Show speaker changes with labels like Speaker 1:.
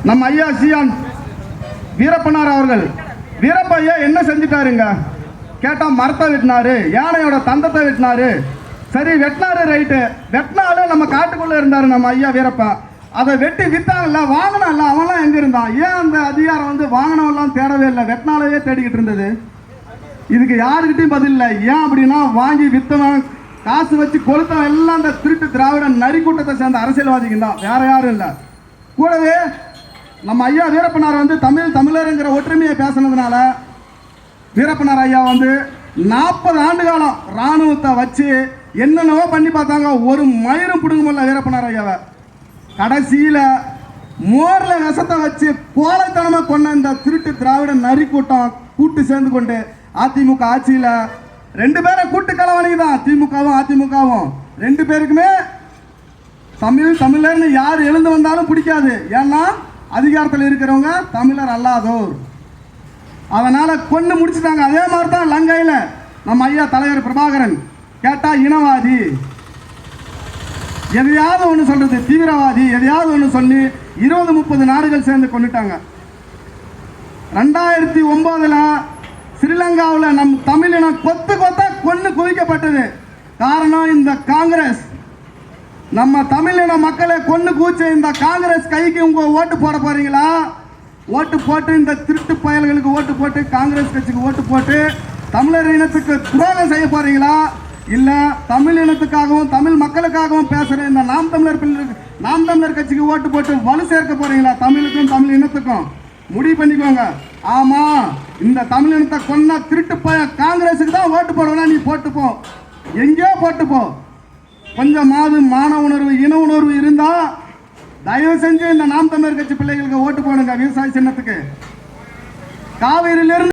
Speaker 1: நம்ம ஐயா சியான் வீரப்பனார் அவர்கள் வீரப்ப ஐயா என்ன செஞ்சுட்டாருங்க கேட்டா மரத்தை வெட்டினாரு, யானையோட தந்தத்தை வெட்டினாரு. சரி வெட்டினாரு, ரைட்டு. வெட்டினாலும் நம்ம காட்டுக்குள்ள இருந்தாரு நம்ம ஐயா வீரப்பா. அதை வெட்டி வித்தாங்கல்ல, வாங்கினால அவன்லாம் எங்க இருந்தான்? ஏன் அந்த அதிகாரம் வந்து வாங்கினவெல்லாம் தேடவே இல்லை, வெட்டினாலே தேடிக்கிட்டு இருந்தது? இதுக்கு யாருக்கிட்டையும் பதில் இல்லை. ஏன் அப்படின்னா வாங்கி வித்தவன் காசு வச்சு கொளுத்தவன் எல்லாம் அந்த திருட்டு திராவிட நரி கூட்டத்தை சேர்ந்த அரசியல்வாதிக்கு தான், வேற யாரும் இல்லை. கூடவே நம்ம ஐயா வீரப்பனார் வந்து தமிழருங்கிற ஒற்றுமையை பேசினதுனால வீரப்பனார் ஐயா வந்து 40 ஆண்டு காலம் இராணுவத்தை வச்சு என்னென்னவோ பண்ணி பார்த்தாங்க, ஒரு மயிரும் பிடுங்க முடியல வீரப்பனார் ஐயாவை. கடைசியில் மோரில் விஷத்தை வச்சு கோலைத்தனமாக கொண்ட இந்த திருட்டு திராவிட நரி கூட்டம் கூட்டு சேர்ந்து கொண்டு அதிமுக ஆட்சியில் 2 பேரை கூட்டு கலவணி தான், திமுகவும் அதிமுகவும். 2 பேருக்குமே தமிழர்னு யார் எழுந்து வந்தாலும் பிடிக்காது. ஏன்னா அதிகாரத்தில் இருக்கிறவங்க தமிழர் அல்லாதோர். அதனால கொண்டு முடிச்சுட்டாங்க. அதே மாதிரி தான் லங்கையில் நம்ம ஐயா தலைவர் பிரபாகரன் கேட்டா இனவாதி, எதையாவது ஒன்று சொல்றது, தீவிரவாதி எதையாவது ஒன்று சொல்லி 20-30 நாடுகள் சேர்ந்து கொண்டுட்டாங்க. 2009 ஸ்ரீலங்காவில் நம் தமிழினம் கொத்து கொத்த கொண்டு குவிக்கப்பட்டது. காரணம் இந்த காங்கிரஸ். நம்ம தமிழின மக்களை கொண்டு கூச்ச இந்த காங்கிரஸ் கைக்கு உங்க ஓட்டு போட போறீங்களா? ஓட்டு போட்டு இந்த திருட்டு பயல்களுக்கு ஓட்டு போட்டு காங்கிரஸ் கட்சிக்கு ஓட்டு போட்டு தமிழர் இனத்துக்கு துரோகம் செய்ய போறீங்களா? இல்ல தமிழ் இனத்துக்காகவும் தமிழ் மக்களுக்காகவும் பேசுற இந்த நாம் தமிழர் கட்சிக்கு ஓட்டு போட்டு வலு சேர்க்க போறீங்களா? தமிழுக்கும் தமிழ் இனத்துக்கும் முடிவு பண்ணிக்கோங்க. ஆமா, இந்த தமிழ் இனத்தை கொன்னா திருட்டு பய காங்கிரஸுக்கு தான் ஓட்டு போடுவேன், நீ போட்டுப்போ, எங்கேயோ போட்டுப்போ. கொஞ்சமாவது மான உணர்வு இன உணர்வு இருந்தா தயவு செஞ்சு இந்த நாம் தமிழர் கட்சி பிள்ளைகளுக்கு ஓட்டு போடுங்க. விவசாய சின்னத்துக்கு காவிரியிலிருந்து